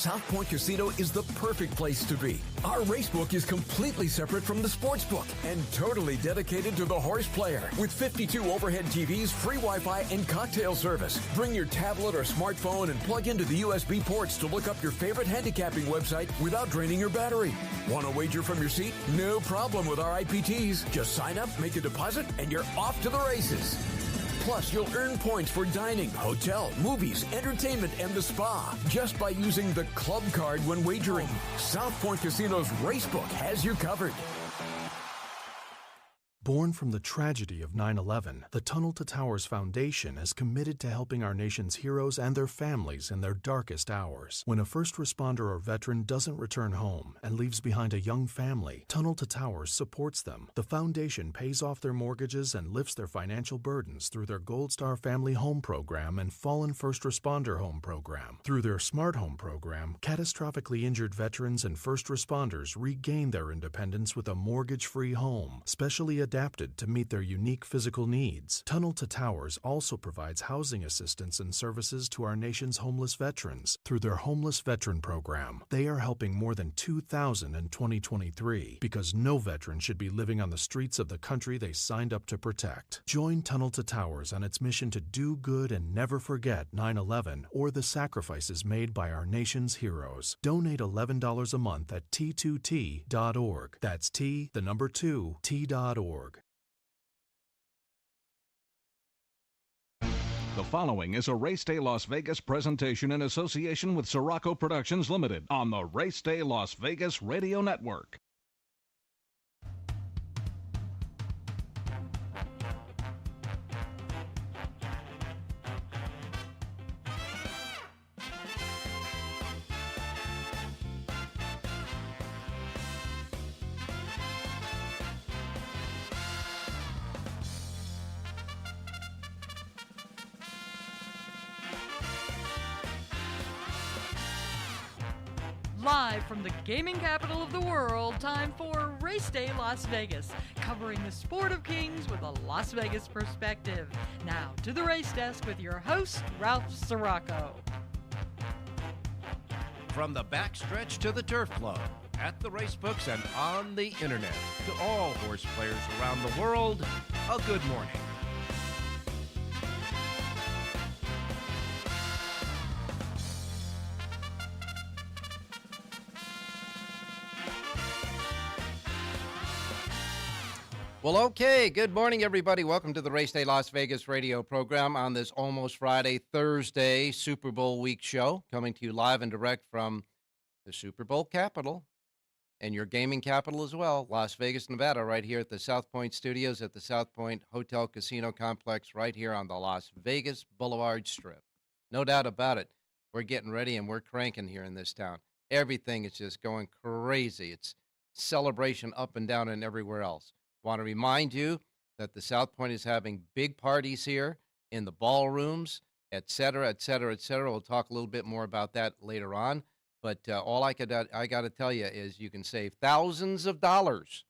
South Point Casino is the perfect place to be. Our racebook is completely separate from the sportsbook and totally dedicated to the horse player. With 52 overhead TVs, free Wi-Fi, and cocktail service. Bring your tablet or smartphone and plug into the USB ports to look up your favorite handicapping website without draining your battery. Want to wager from your seat? No problem with our IPTs. Just sign up, make a deposit, and you're off to the races. Plus, you'll earn points for dining, hotel, movies, entertainment, and the spa just by using the club card when wagering. South Point Casino's Racebook has you covered. Born from the tragedy of 9/11, the Tunnel to Towers Foundation is committed to helping our nation's heroes and their families in their darkest hours. When a first responder or veteran doesn't return home and leaves behind a young family, Tunnel to Towers supports them. The foundation pays off their mortgages and lifts their financial burdens through their Gold Star Family Home Program and Fallen First Responder Home Program. Through their Smart Home Program, catastrophically injured veterans and first responders regain their independence with a mortgage-free home, specially adapted to meet their unique physical needs. Tunnel to Towers also provides housing assistance and services to our nation's homeless veterans through their Homeless Veteran Program. They are helping more than 2,000 in 2023 because no veteran should be living on the streets of the country they signed up to protect. Join Tunnel to Towers on its mission to do good and never forget 9/11 or the sacrifices made by our nation's heroes. Donate $11 a month at T2T.org. That's T2T.org. The following is a Race Day Las Vegas presentation in association with Siraco Productions Limited on the Race Day Las Vegas Radio Network. Live from the gaming capital of the world, time for Race Day Las Vegas, covering the sport of kings with a Las Vegas perspective. Now to the race desk with your host, Ralph Siraco. From the backstretch to the turf club, at the racebooks and on the internet, to all horse players around the world, a good morning. Well, okay. Good morning, everybody. Welcome to the Race Day Las Vegas radio program on this almost Friday, Thursday, Super Bowl week show, coming to you live and direct from the Super Bowl capital and your gaming capital as well, Las Vegas, Nevada, right here at the South Point Studios at the South Point Hotel Casino Complex right here on the Las Vegas Boulevard Strip. No doubt about it. We're getting ready and we're cranking here in this town. Everything is just going crazy. It's celebration up and down and everywhere else. Want to remind you that the South Point is having big parties here in the ballrooms, et cetera, et cetera, et cetera. We'll talk a little bit more about that later on. But all I got to tell you is you can save thousands of dollars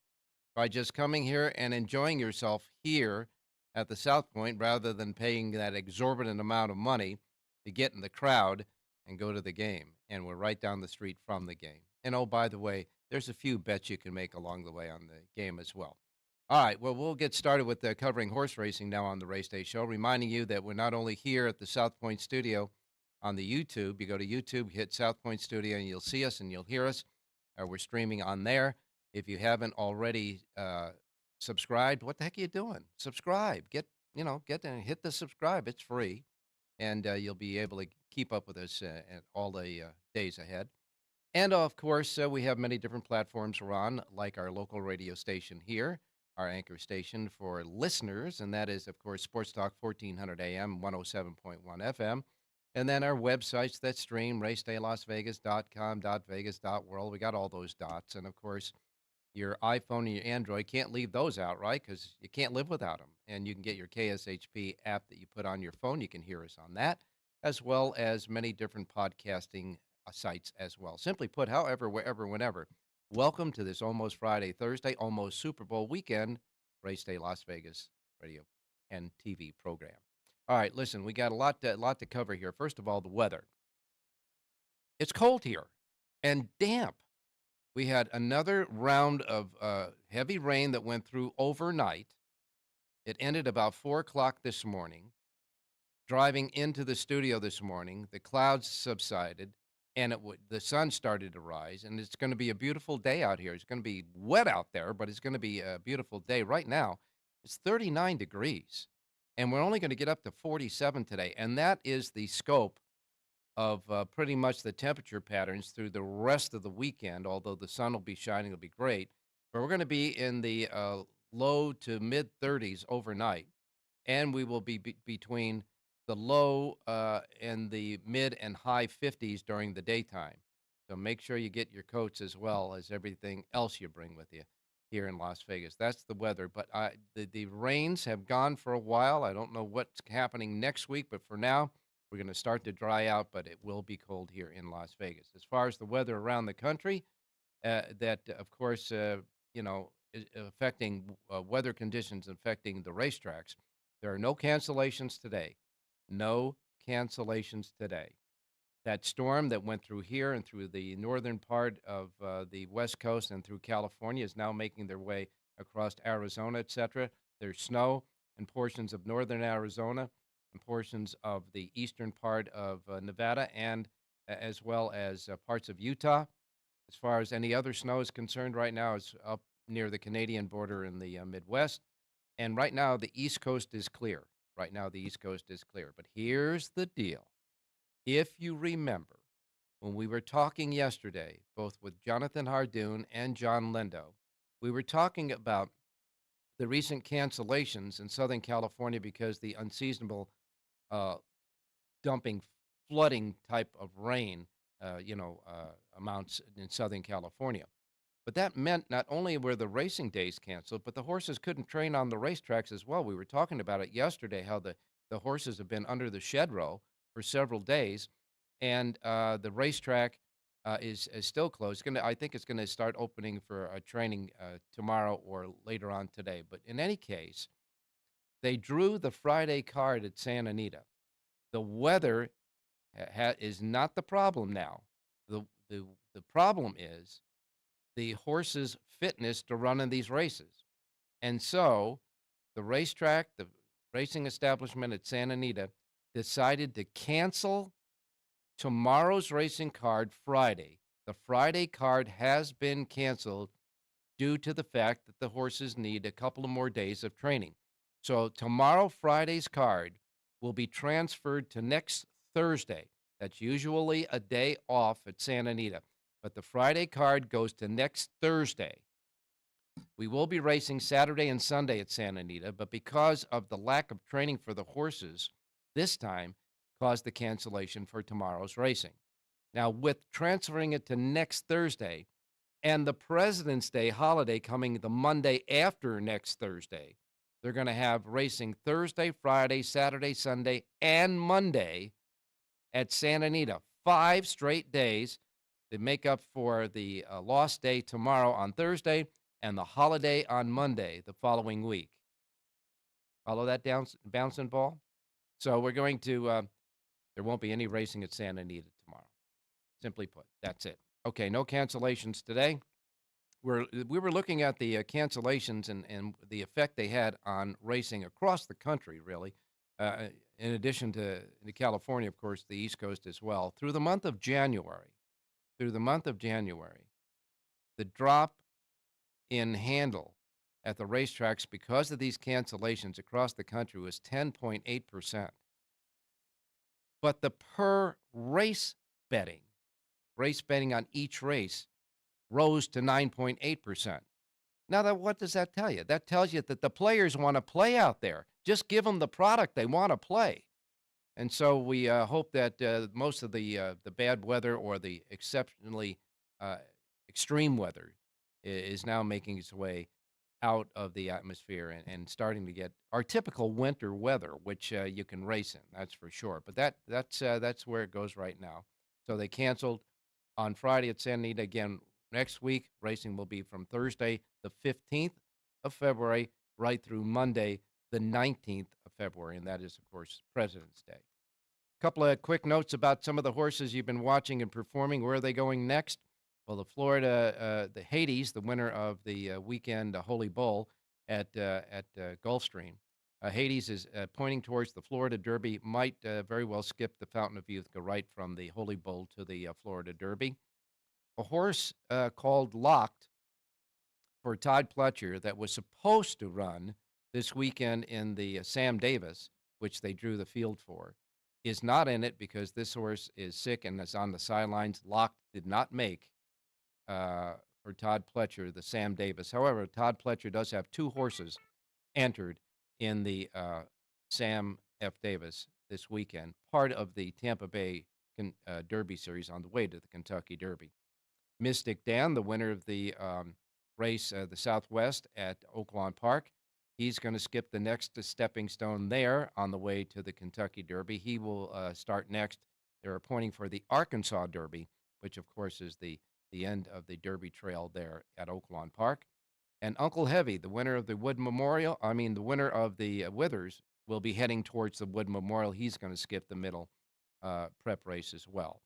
by just coming here and enjoying yourself here at the South Point rather than paying that exorbitant amount of money to get in the crowd and go to the game. And we're right down the street from the game. And oh, by the way, there's a few bets you can make along the way on the game as well. All right, well, we'll get started with covering horse racing now on the Race Day Show, reminding you that we're not only here at the South Point Studio on the YouTube. You go to YouTube, hit South Point Studio, and you'll see us and you'll hear us. We're streaming on there. If you haven't already subscribed, what the heck are you doing? Subscribe. Get there and hit the subscribe. It's free, and you'll be able to keep up with us all the days ahead. And, of course, we have many different platforms we're on, like our local radio station here, our anchor station for listeners, and that is, of course, Sports Talk 1400 AM, 107.1 FM. And then our websites that stream, racedaylasvegas.com, .vegas.world. We got all those dots. And, of course, your iPhone and your Android, can't leave those out, right? Because you can't live without them. And you can get your KSHP app that you put on your phone. You can hear us on that, as well as many different podcasting sites as well. Simply put, however, wherever, whenever. Welcome to this almost Friday, Thursday, almost Super Bowl weekend, Race Day Las Vegas radio and TV program. All right, listen, we got a lot to cover here. First of all, the weather. It's cold here and damp. We had another round of heavy rain that went through overnight. It ended about 4 o'clock this morning. Driving into the studio this morning, the clouds subsided, and the sun started to rise, and it's going to be a beautiful day out here. It's going to be wet out there, but it's going to be a beautiful day. Right now, it's 39 degrees, and we're only going to get up to 47 today, and that is the scope of pretty much the temperature patterns through the rest of the weekend, although the sun will be shining, it'll be great. But we're going to be in the low to mid 30s overnight, and we will be between the low and the mid and high 50s during the daytime. So make sure you get your coats as well as everything else you bring with you here in Las Vegas. That's the weather. But the rains have gone for a while. I don't know what's happening next week, but for now, we're going to start to dry out, but it will be cold here in Las Vegas. As far as the weather around the country, that, of course, is affecting weather conditions affecting the racetracks. There are no cancellations today. No cancellations today. That storm that went through here and through the northern part of the West Coast and through California is now making their way across Arizona, etc. There's snow in portions of northern Arizona and portions of the eastern part of Nevada and as well as parts of Utah. As far as any other snow is concerned right now, it's up near the Canadian border in the Midwest. And right now, the East Coast is clear. Right now, the East Coast is clear. But here's the deal. If you remember, when we were talking yesterday, both with Jonathan Hardoon and John Lindo, we were talking about the recent cancellations in Southern California because the unseasonable dumping, flooding type of rain, amounts in Southern California. But that meant not only were the racing days canceled, but the horses couldn't train on the racetracks as well. We were talking about it yesterday, how the horses have been under the shed row for several days, and the racetrack is still closed. I think it's going to start opening for training tomorrow or later on today. But in any case, they drew the Friday card at Santa Anita. The weather is not the problem now. The problem is the horses' fitness to run in these races. And so the racetrack, the racing establishment at Santa Anita, decided to cancel tomorrow's racing card Friday. The Friday card has been canceled due to the fact that the horses need a couple of more days of training. So tomorrow, Friday's card will be transferred to next Thursday. That's usually a day off at Santa Anita. But the Friday card goes to next Thursday. We will be racing Saturday and Sunday at Santa Anita, but because of the lack of training for the horses, this time caused the cancellation for tomorrow's racing. Now, with transferring it to next Thursday and the President's Day holiday coming the Monday after next Thursday, they're going to have racing Thursday, Friday, Saturday, Sunday, and Monday at Santa Anita. 5 straight days to make up for the lost day tomorrow on Thursday and the holiday on Monday the following week. Follow that bouncing ball? So we're going to, there won't be any racing at Santa Anita tomorrow. Simply put, that's it. Okay, no cancellations today. We were looking at the cancellations and the effect they had on racing across the country, really. In addition to California, of course, the East Coast as well. Through the month of January, the drop in handle at the racetracks because of these cancellations across the country was 10.8%. But the per race betting on each race rose to 9.8%. Now, what does that tell you? That tells you that the players want to play out there. Just give them the product they want to play. And so we hope that most of the bad weather or the exceptionally extreme weather is now making its way out of the atmosphere and starting to get our typical winter weather, which you can race in, that's for sure. But that's where it goes right now. So they canceled on Friday at Santa Anita. Again, next week, racing will be from Thursday, the 15th of February, right through Monday, the 19th of February, and that is, of course, President's Day. couple of quick notes about some of the horses you've been watching and performing. Where are they going next? Well, the Hades, the winner of the weekend Holy Bull at Gulfstream. Hades is pointing towards the Florida Derby, might very well skip the Fountain of Youth, go right from the Holy Bull to the Florida Derby. A horse called Locked for Todd Pletcher that was supposed to run this weekend in the Sam Davis, which they drew the field for, is not in it because this horse is sick and is on the sidelines. Locked did not make for Todd Pletcher the Sam Davis. However, Todd Pletcher does have 2 horses entered in the Sam F. Davis this weekend, part of the Tampa Bay Derby Series on the way to the Kentucky Derby. Mystic Dan, the winner of the race, the Southwest at Oaklawn Park, he's going to skip the next stepping stone there on the way to the Kentucky Derby. He will start next. They're appointing for the Arkansas Derby, which, of course, is the end of the Derby Trail there at Oaklawn Park. And Uncle Heavy, the winner of the the winner of the Withers, will be heading towards the Wood Memorial. He's going to skip the middle prep race as well.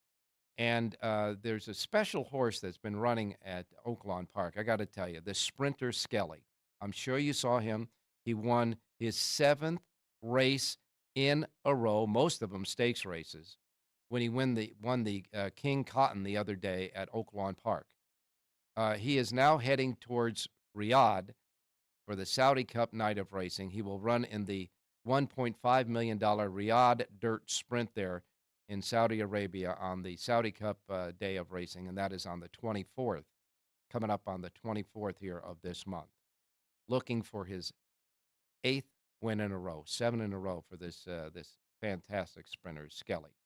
And there's a special horse that's been running at Oaklawn Park. I got to tell you, the Sprinter Skelly. I'm sure you saw him. He won his 7th race in a row, most of them stakes races, when he won the King Cotton the other day at Oaklawn Park. He is now heading towards Riyadh for the Saudi Cup night of racing. He will run in the $1.5 million Riyadh Dirt Sprint there in Saudi Arabia on the Saudi Cup day of racing, and that is on the 24th, coming up on the 24th here of this month. Looking for his 8th win in a row, 7 in a row for this fantastic sprinter, Skelly.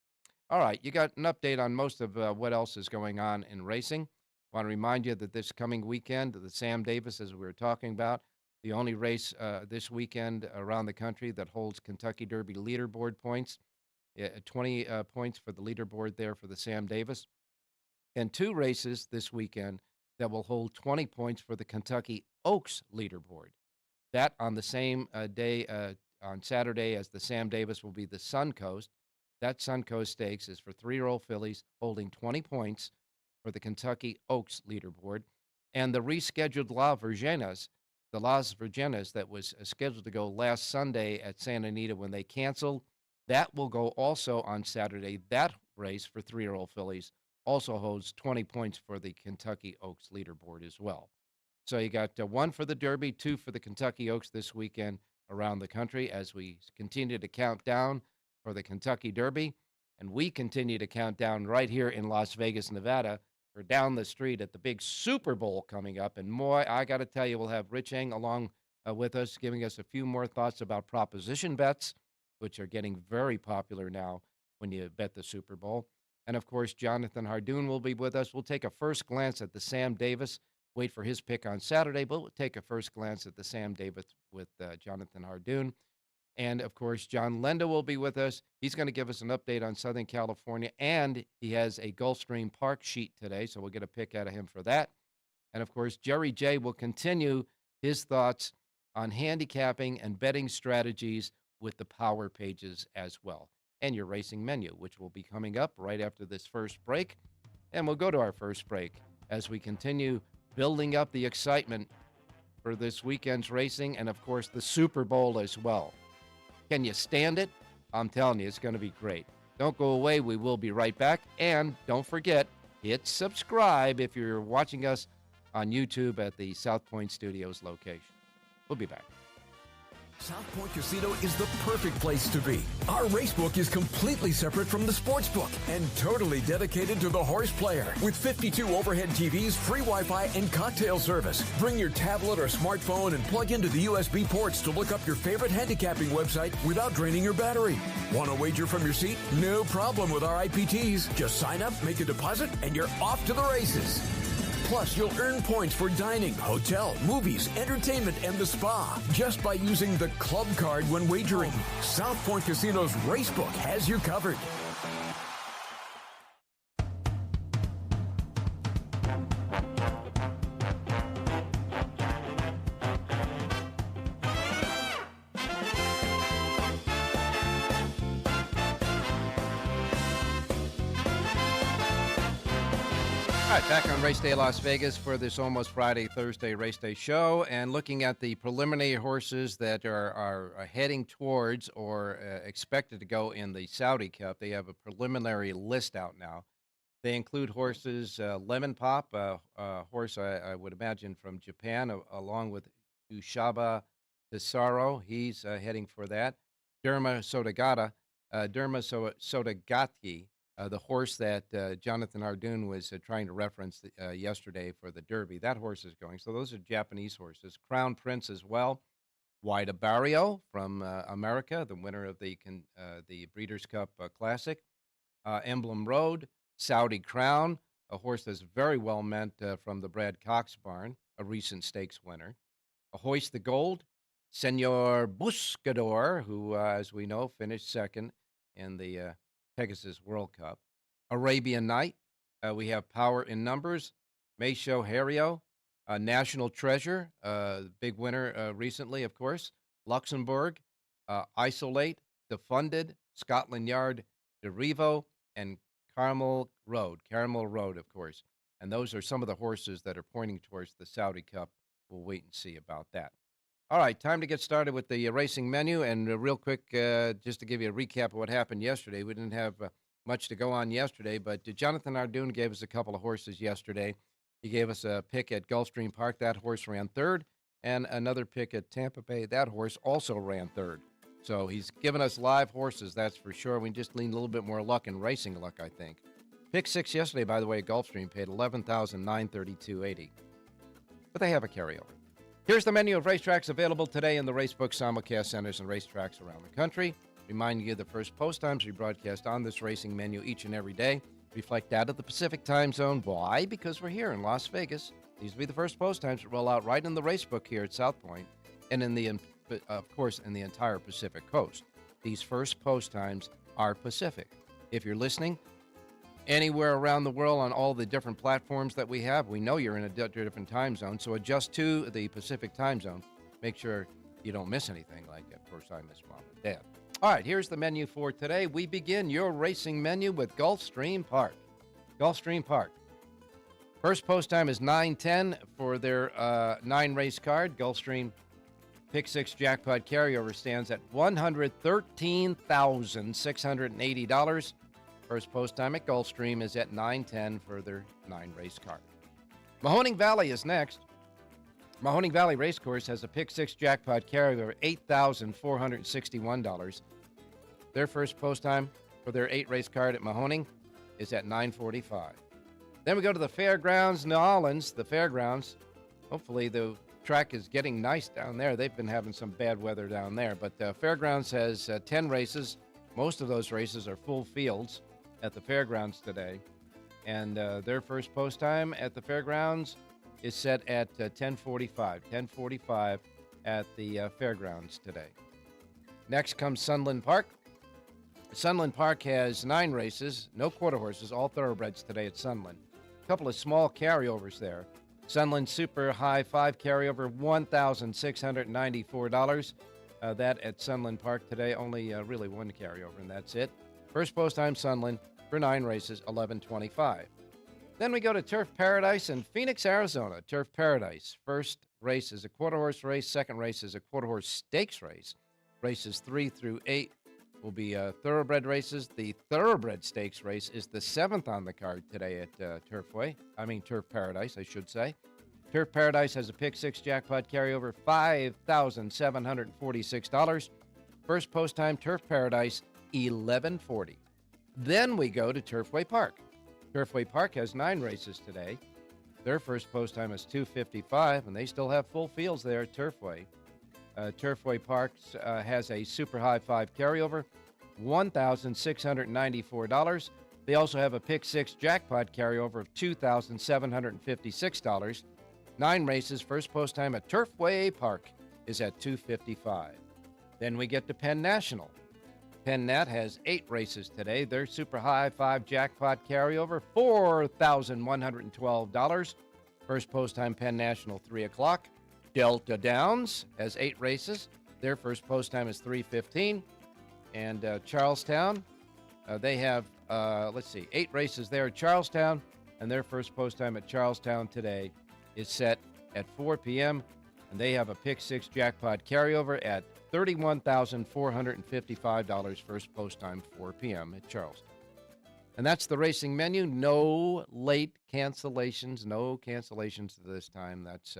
All right, you got an update on most of what else is going on in racing. I want to remind you that this coming weekend, the Sam Davis, as we were talking about, the only race this weekend around the country that holds Kentucky Derby leaderboard points, 20 points for the leaderboard there for the Sam Davis, and 2 races this weekend that will hold 20 points for the Kentucky Oaks leaderboard. That on the same day, on Saturday, as the Sam Davis, will be the Suncoast. That Suncoast Stakes is for 3-year-old fillies holding 20 points for the Kentucky Oaks leaderboard. And the rescheduled Las Virgenas that was scheduled to go last Sunday at Santa Anita when they canceled, that will go also on Saturday. That race for 3-year-old fillies also holds 20 points for the Kentucky Oaks leaderboard as well. So you got 1 for the Derby, 2 for the Kentucky Oaks this weekend around the country as we continue to count down for the Kentucky Derby. And we continue to count down right here in Las Vegas, Nevada, for down the street at the big Super Bowl coming up. And more, I got to tell you, we'll have Rich Eng along with us, giving us a few more thoughts about proposition bets, which are getting very popular now when you bet the Super Bowl. And, of course, Jonathan Hardoon will be with us. We'll take a first glance at the Sam Davis, wait for his pick on Saturday, but we'll take a first glance at the Sam Davis with Jonathan Hardoon. And, of course, John Lenda will be with us. He's going to give us an update on Southern California, and he has a Gulfstream Park sheet today, so we'll get a pick out of him for that. And, of course, Jerry J. will continue his thoughts on handicapping and betting strategies with the power pages as well, and your racing menu, which will be coming up right after this first break. And we'll go to our first break as we continue building up the excitement for this weekend's racing and, of course, the Super Bowl as well. Can you stand it? I'm telling you, it's going to be great. Don't go away. We will be right back. And don't forget, hit subscribe if you're watching us on YouTube at the South Point Studios location. We'll be back. South Point Casino is the perfect place to be. Our racebook is completely separate from the sportsbook and totally dedicated to the horse player. With 52 overhead TVs, free Wi-Fi, and cocktail service. Bring your tablet or smartphone and plug into the USB ports to look up your favorite handicapping website without draining your battery. Want to wager from your seat? No problem with our IPTs. Just sign up, make a deposit, and you're off to the races. Plus, you'll earn points for dining, hotel, movies, entertainment, and the spa just by using the club card when wagering. South Point Casino's Racebook has you covered. All right, back on Race Day Las Vegas for this almost Friday, Thursday Race Day show, and looking at the preliminary horses that are heading towards or expected to go in the Saudi Cup. They have a preliminary list out now. They include horses, Lemon Pop, a horse I would imagine from Japan, along with Ushaba Tesaro. He's heading for that. Sotagati, the horse that Jonathan Ardoon was trying to reference yesterday for the Derby. That horse is going. So those are Japanese horses. Crown Prince as well. Wida Barrio from America, the winner of the Breeders' Cup Classic. Emblem Road, Saudi Crown, a horse that's very well meant from the Brad Cox barn, a recent stakes winner. Hoist the Gold, Senor Buscador, who, as we know, finished second in the Pegasus World Cup. Arabian Night, we have Power in Numbers, Maisho Hario, National Treasure, big winner recently, of course. Luxembourg, Isolate, Defunded, Scotland Yard, DeRivo, and Caramel Road, of course. And those are some of the horses that are pointing towards the Saudi Cup. We'll wait and see about that. All right, time to get started with the racing menu. And real quick, just to give you a recap of what happened yesterday. We didn't have much to go on yesterday, but Jonathan Ardoon gave us a couple of horses yesterday. He gave us a pick at Gulfstream Park. That horse ran third. And another pick at Tampa Bay. That horse also ran third. So he's given us live horses, that's for sure. We just need a little bit more luck and racing luck, I think. Pick 6 yesterday, by the way, at Gulfstream paid $11,932.80. But they have a carryover. Here's the menu of racetracks available today in the Racebook simulcast centers and racetracks around the country. Reminding you the first post times we broadcast on this racing menu each and every day reflect that of the Pacific time zone. Why? Because we're here in Las Vegas. These will be the first post times that roll out right in the Racebook here at South Point and of course, in the entire Pacific Coast. These first post times are Pacific. If you're listening anywhere around the world on all the different platforms that we have, we know you're in a different time zone, so adjust to the Pacific time zone. Make sure you don't miss anything like, of course, I miss Mom and Dad. All right, here's the menu for today. We begin your racing menu with Gulfstream Park. Gulfstream Park. First post time is 9:10 for their 9-race card. Gulfstream Pick 6 jackpot carryover stands at $113,680. First post time at Gulfstream is at 9:10 for their 9-race card. Mahoning Valley is next. Mahoning Valley Racecourse has a Pick 6 jackpot carryover, $8,461. Their first post time for their 8-race card at Mahoning is at 9:45. Then we go to the Fairgrounds, New Orleans, the Fairgrounds. Hopefully the track is getting nice down there. They've been having some bad weather down there, but Fairgrounds has 10 races. Most of those races are full fields at the Fairgrounds today, and their first post time at the Fairgrounds is set at 10:45 at the Fairgrounds today. Next comes Sunland Park. Sunland Park has 9 races, no quarter horses, all thoroughbreds today at Sunland. A couple of small carryovers there. Sunland Super High 5 carryover, $1,694. That at Sunland Park today, only really one carryover, and that's it. First post time Sunland for 9 races, $11.25. Then we go to Turf Paradise in Phoenix, Arizona. Turf Paradise. First race is a quarter horse race. Second race is a quarter horse stakes race. Races 3 through 8 will be thoroughbred races. The thoroughbred stakes race is the 7th on the card today at Turf Paradise, I should say. Turf Paradise has a Pick 6 jackpot carryover, $5,746. First post time, Turf Paradise, $11.40. Then we go to Turfway Park. Turfway Park has 9 races today. Their first post time is $2.55, and they still have full fields there at Turfway. Turfway Park has a Super High 5 carryover, $1,694. They also have a Pick 6 jackpot carryover of $2,756. 9 races, first post time at Turfway Park is at $2.55. Then we get to Penn National. Penn Nat has 8 races today. Their Super High 5 jackpot carryover, $4,112. First post time Penn National, 3 o'clock. Delta Downs has 8 races. Their first post time is 3:15. And Charlestown, they have, 8 races there at Charlestown. and their first post time at Charlestown today is set at 4 p.m., and they have a pick six jackpot carryover at $31,455 first post time, 4 p.m. at Charlestown. And that's the racing menu. No late cancellations. No cancellations this time. That's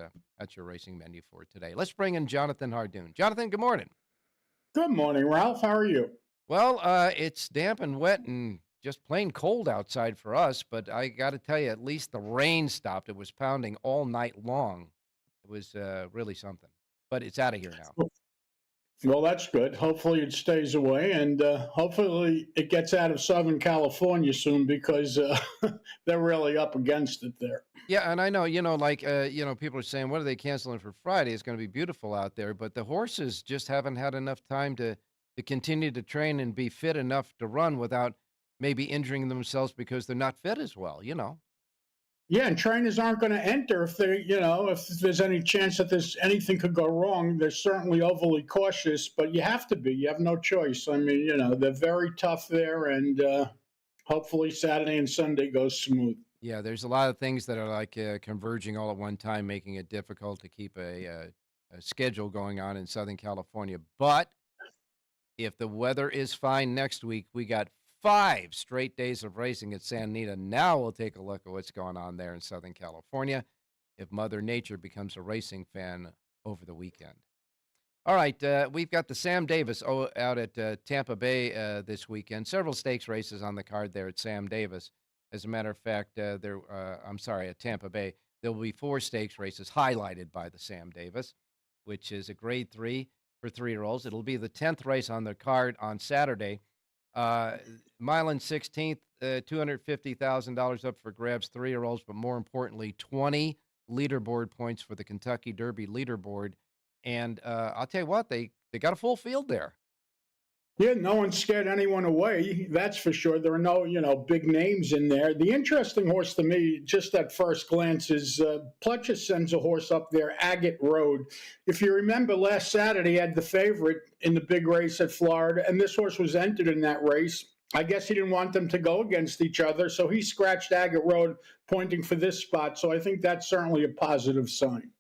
your racing menu for today. Let's bring in Jonathan Hardoon. Jonathan, good morning. Good morning, Ralph. How are you? Well, it's damp and wet and just plain cold outside for us, but I got to tell you, at least the rain stopped. It was pounding all night long. It was really something. But it's out of here now. Well, that's good. Hopefully it stays away, and hopefully it gets out of Southern California soon, because they're really up against it there. Yeah, and I know, people are saying, what are they canceling for Friday? It's going to be beautiful out there, but the horses just haven't had enough time to continue to train and be fit enough to run without maybe injuring themselves because they're not fit as well, Yeah, and trainers aren't going to enter if if there's any chance that anything could go wrong. They're certainly overly cautious, but you have to be. You have no choice. I mean, they're very tough there, and hopefully Saturday and Sunday goes smooth. Yeah, there's a lot of things that are like converging all at one time, making it difficult to keep a schedule going on in Southern California. But if the weather is fine next week, we got 5 straight days of racing at Santa Anita. Now we'll take a look at what's going on there in Southern California if Mother Nature becomes a racing fan over the weekend. All right, we've got the Sam Davis out at Tampa Bay this weekend. Several stakes races on the card there at Sam Davis. As a matter of fact, at Tampa Bay, there will be 4 stakes races highlighted by the Sam Davis, which is a grade 3 for 3-year-olds. It'll be the 10th race on the card on Saturday. Mile and 16th, $250,000 up for grabs, 3-year-olds, but more importantly, 20 leaderboard points for the Kentucky Derby leaderboard. And I'll tell you what, they got a full field there. Yeah, no one scared anyone away. That's for sure. There are no, big names in there. The interesting horse to me, just at first glance, is Pletcher sends a horse up there, Agate Road. If you remember, last Saturday, he had the favorite in the big race at Florida, and this horse was entered in that race. I guess he didn't want them to go against each other, so he scratched Agate Road, pointing for this spot. So I think that's certainly a positive sign.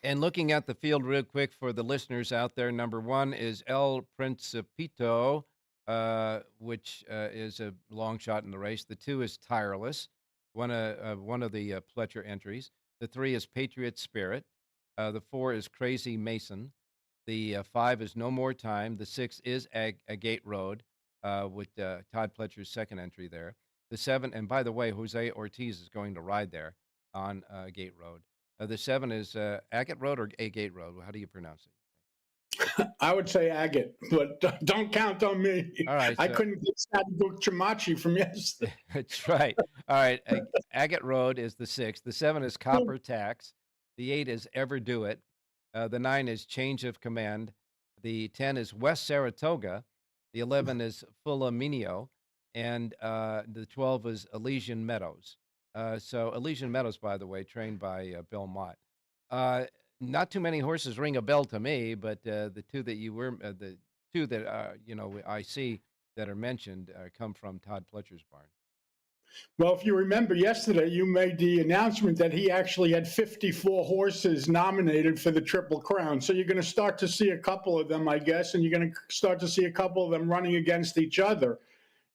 And looking at the field real quick for the listeners out there, number 1 is El Principito, which is a long shot in the race. The 2 is Tireless, one of the Pletcher entries. The 3 is Patriot Spirit. The 4 is Crazy Mason. The 5 is No More Time. The 6 is Agate Road, with Todd Pletcher's second entry there. The 7, and by the way, Jose Ortiz is going to ride there on Agate Road. The 7 is Agate Road or Agate Road? How do you pronounce it? I would say Agate, but don't count on me. All right. I couldn't get Sadhu Chamachi from yesterday. That's right. All right. Agate Road is the 6. The 7 is Copper Tax. The 8 is Ever Do It. The 9 is Change of Command. The 10 is West Saratoga. The 11 is Fulaminio. And the 12 is Elysian Meadows. So Elysian Meadows, by the way, trained by Bill Mott. Not too many horses ring a bell to me, but the 2 that I see that are mentioned come from Todd Pletcher's barn. Well, if you remember yesterday, you made the announcement that he actually had 54 horses nominated for the Triple Crown. So you're going to start to see a couple of them, I guess, and you're going to start to see a couple of them running against each other.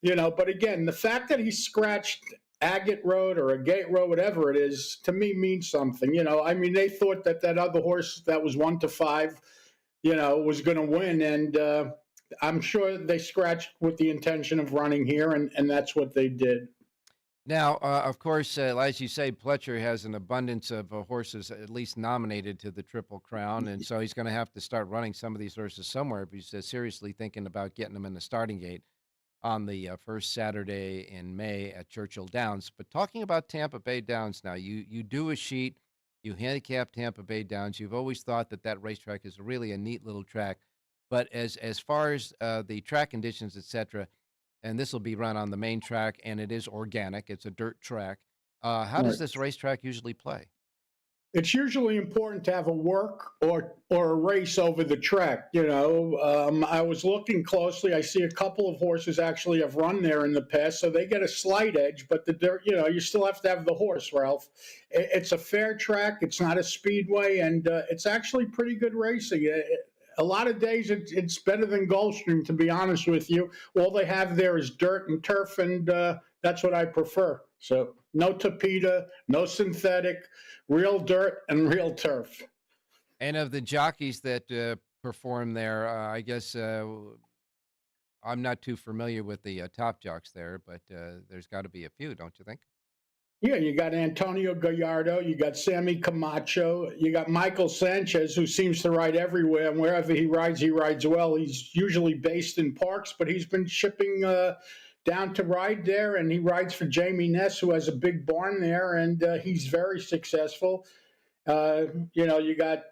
But again, the fact that he scratched Agate Road or Agate Road, whatever it is, to me means something. They thought that other horse that was 1 to 5, was going to win. And I'm sure they scratched with the intention of running here, and that's what they did. Now, of course, as you say, Pletcher has an abundance of horses at least nominated to the Triple Crown, and so he's going to have to start running some of these horses somewhere if he's seriously thinking about getting them in the starting gate on the first Saturday in May at Churchill Downs. But talking about Tampa Bay Downs now, you do a sheet, you handicap Tampa Bay Downs. You've always thought that racetrack is really a neat little track. But as far as the track conditions, et cetera, and this will be run on the main track, and it is organic. It's a dirt track. How does this racetrack usually play? It's usually important to have a work or a race over the track. I was looking closely. I see a couple of horses actually have run there in the past, so they get a slight edge. But you still have to have the horse, Ralph. It's a fair track. It's not a speedway, and it's actually pretty good racing. A lot of days it's better than Gulfstream, to be honest with you. All they have there is dirt and turf, and that's what I prefer. So no tapeta, no synthetic, real dirt and real turf. And of the jockeys that perform there, I guess I'm not too familiar with the top jocks there, but there's got to be a few, don't you think? Yeah, you got Antonio Gallardo, you got Sammy Camacho, you got Michael Sanchez, who seems to ride everywhere, and wherever he rides well. He's usually based in Parks, but he's been shipping down to ride there, and he rides for Jamie Ness, who has a big barn there, and he's very successful. You got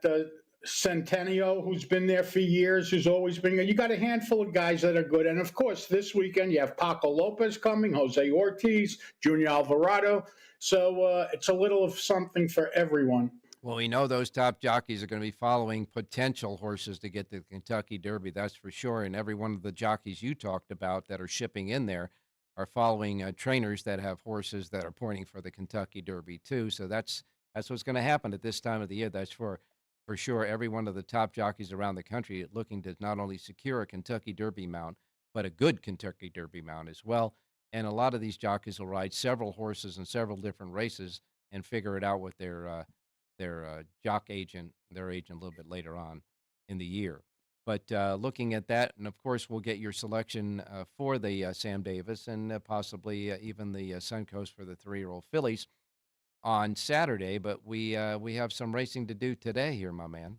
Centennial, who's been there for years, who's always been there. You got a handful of guys that are good. And, of course, this weekend you have Paco Lopez coming, Jose Ortiz, Junior Alvarado. So it's a little of something for everyone. Well, we know those top jockeys are going to be following potential horses to get to the Kentucky Derby, that's for sure. And every one of the jockeys you talked about that are shipping in there are following trainers that have horses that are pointing for the Kentucky Derby, too. So that's what's going to happen at this time of the year. That's for sure. Every one of the top jockeys around the country looking to not only secure a Kentucky Derby mount, but a good Kentucky Derby mount as well. And a lot of these jockeys will ride several horses in several different races and figure it out with their jock agent, their agent a little bit later on in the year. But looking at that, and of course, we'll get your selection for the Sam Davis and possibly even the Suncoast for the 3-year-old fillies on Saturday. But we have some racing to do today here, my man.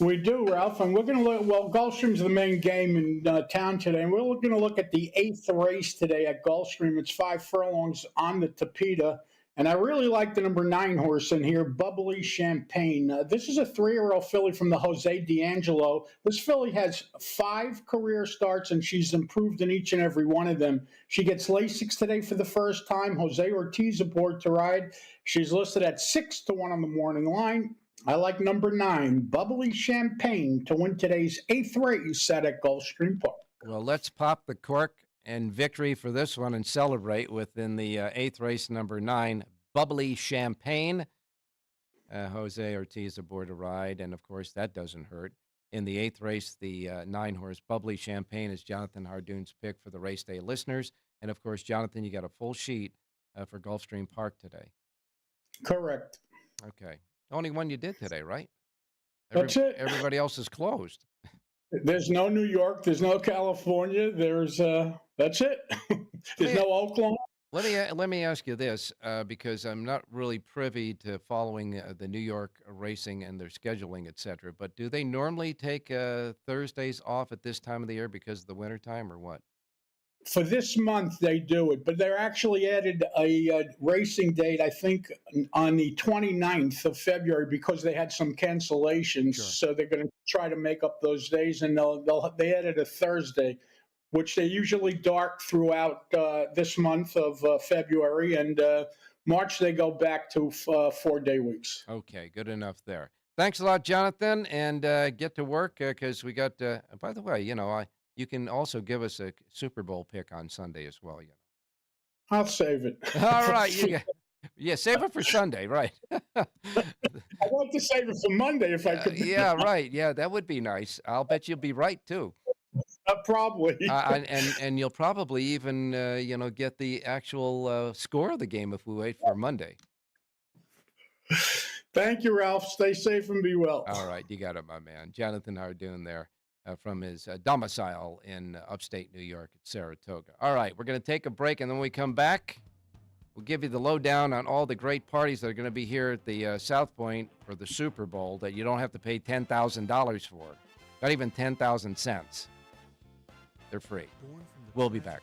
We do, Ralph, and we're going to look. Well, Gulfstream's the main game in town today, and we're going to look at the 8th race today at Gulfstream. It's 5 furlongs on the Tapeta. And I really like the number 9 horse in here, Bubbly Champagne. This is a 3-year-old filly from the Jose D'Angelo. This filly has 5 career starts, and she's improved in each and every one of them. She gets Lasix today for the first time. Jose Ortiz aboard to ride. She's listed at 6-1 on the morning line. I like number 9, Bubbly Champagne, to win today's 8th race at Gulfstream Park. Well, let's pop the cork and victory for this one and celebrate within the 8th race, number 9, Bubbly Champagne. Jose Ortiz aboard to ride, and of course that doesn't hurt. In the 8th race, the 9-horse Bubbly Champagne is Jonathan Hardoon's pick for the race day listeners. And of course, Jonathan, you got a full sheet for Gulfstream Park today. Correct. Okay. Only one you did today, right? That's it. Everybody else is closed. There's no New York. There's no California. There's that's it. There's no Oklahoma. Let me ask you this, because I'm not really privy to following the New York racing and their scheduling, et cetera. But do they normally take Thursdays off at this time of the year because of the wintertime, or what? For this month, they do it, but they're actually added a racing date, I think, on the 29th of February because they had some cancellations. Sure. So they're going to try to make up those days, and they added a Thursday, which they usually dark throughout this month of February, and March they go back to 4-day weeks. Okay, good enough there. Thanks a lot, Jonathan, and get to work because we got. By the way, you can also give us a Super Bowl pick on Sunday as well. I'll save it. All right, save it for Sunday, right? I'd like to save it for Monday if I could. Yeah, right. Yeah, that would be nice. I'll bet you'll be right too. Probably. And you'll probably even get the actual score of the game if we wait for Monday. Thank you, Ralph. Stay safe and be well. All right, you got it, my man. Jonathan Hardoon there from his domicile in upstate New York at Saratoga. All right, we're going to take a break, and then when we come back, we'll give you the lowdown on all the great parties that are going to be here at the South Point for the Super Bowl that you don't have to pay $10,000 for, not even 10,000 cents. They're free. We'll be back.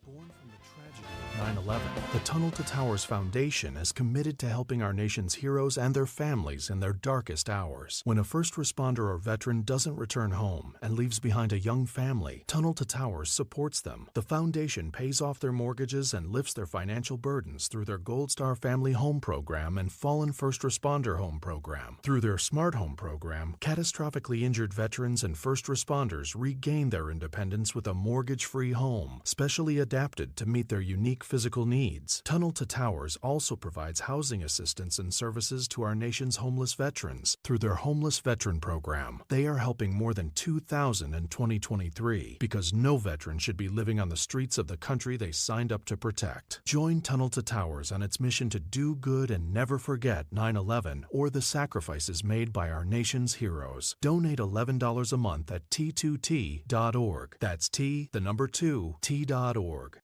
Born from the tragedy of 9/11, the Tunnel to Towers Foundation is committed to helping our nation's heroes and their families in their darkest hours. When a first responder or veteran doesn't return home and leaves behind a young family, Tunnel to Towers supports them. The foundation pays off their mortgages and lifts their financial burdens through their Gold Star Family Home Program and Fallen First Responder Home Program. Through their Smart Home Program, catastrophically injured veterans and first responders regain their independence with a mortgage-free home, specially adapted to meet their unique physical needs. Tunnel to Towers also provides housing assistance and services to our nation's homeless veterans through their Homeless Veteran Program. They are helping more than 2,000 in 2023 because no veteran should be living on the streets of the country they signed up to protect. Join Tunnel to Towers on its mission to do good and never forget 9/11 or the sacrifices made by our nation's heroes. Donate $11 a month at T2T.org. That's T2T.org.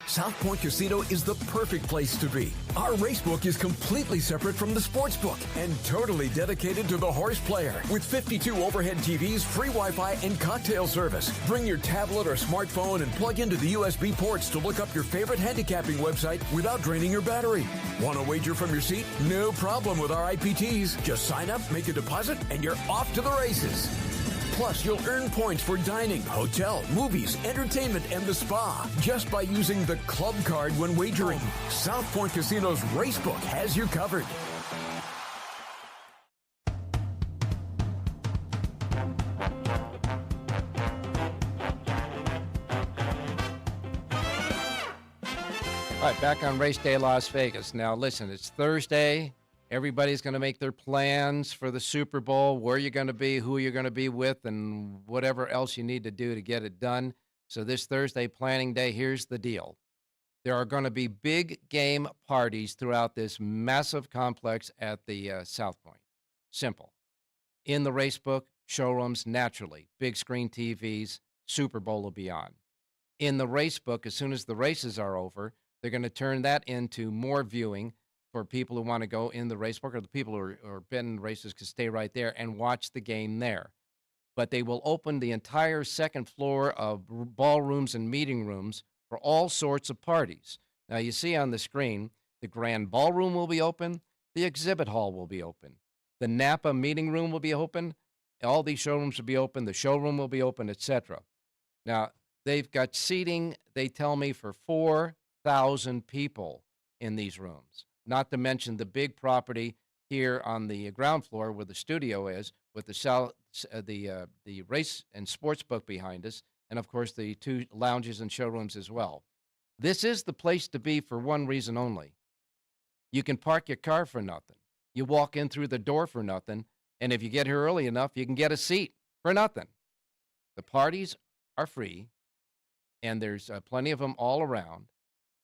South Point Casino is the perfect place to be. Our racebook is completely separate from the sportsbook and totally dedicated to the horse player. With 52 overhead TVs, free Wi-Fi, and cocktail service. Bring your tablet or smartphone and plug into the USB ports to look up your favorite handicapping website without draining your battery. Want to wager from your seat? No problem with our IPTs. Just sign up, make a deposit, and you're off to the races. Plus, you'll earn points for dining, hotel, movies, entertainment, and the spa just by using the club card when wagering. South Point Casino's Racebook has you covered. All right, back on Race Day Las Vegas. Now, listen, it's Thursday. Everybody's going to make their plans for the Super Bowl, where you're going to be, who you're going to be with, and whatever else you need to do to get it done. So this Thursday planning day, here's the deal. There are going to be big game parties throughout this massive complex at the South Point. Simple. In the racebook, showrooms, naturally, big screen TVs, Super Bowl will be on. In the racebook, as soon as the races are over, they're going to turn that into more viewing for people who want to go in the racebook, or the people who are betting races can stay right there and watch the game there. But they will open the entire second floor of ballrooms and meeting rooms for all sorts of parties. Now, you see on the screen, the grand ballroom will be open, the exhibit hall will be open, the Napa meeting room will be open, all these showrooms will be open, the showroom will be open, etc. Now, they've got seating, they tell me, for 4,000 people in these rooms. Not to mention the big property here on the ground floor where the studio is, with the race and sports book behind us, and of course the two lounges and showrooms as well. This is the place to be for one reason only. You can park your car for nothing. You walk in through the door for nothing, and if you get here early enough, you can get a seat for nothing. The parties are free, and there's plenty of them all around,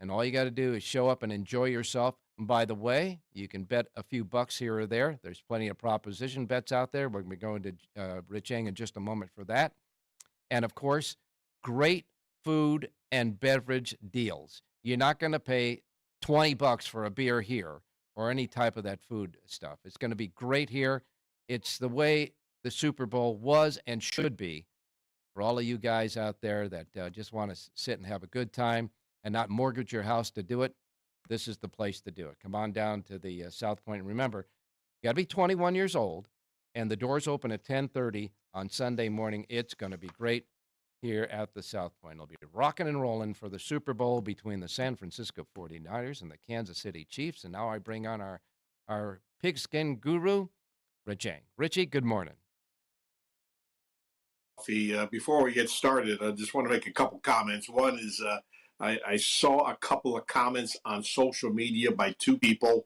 and all you got to do is show up and enjoy yourself. And by the way, you can bet a few bucks here or there. There's plenty of proposition bets out there. We're going to be going to Rich Eng in just a moment for that. And, of course, great food and beverage deals. You're not going to pay $20 for a beer here or any type of that food stuff. It's going to be great here. It's the way the Super Bowl was and should be for all of you guys out there that just want to sit and have a good time and not mortgage your house to do it. This is the place to do it. Come on down to the South Point. And remember, you got to be 21 years old, and the doors open at 10:30 on Sunday morning. It's going to be great here at the South Point. It'll be rocking and rolling for the Super Bowl between the San Francisco 49ers and the Kansas City Chiefs. And now I bring on our pigskin guru, Rich Eng. Richie, good morning. Before we get started, I just want to make a couple comments. One is I saw a couple of comments on social media by two people,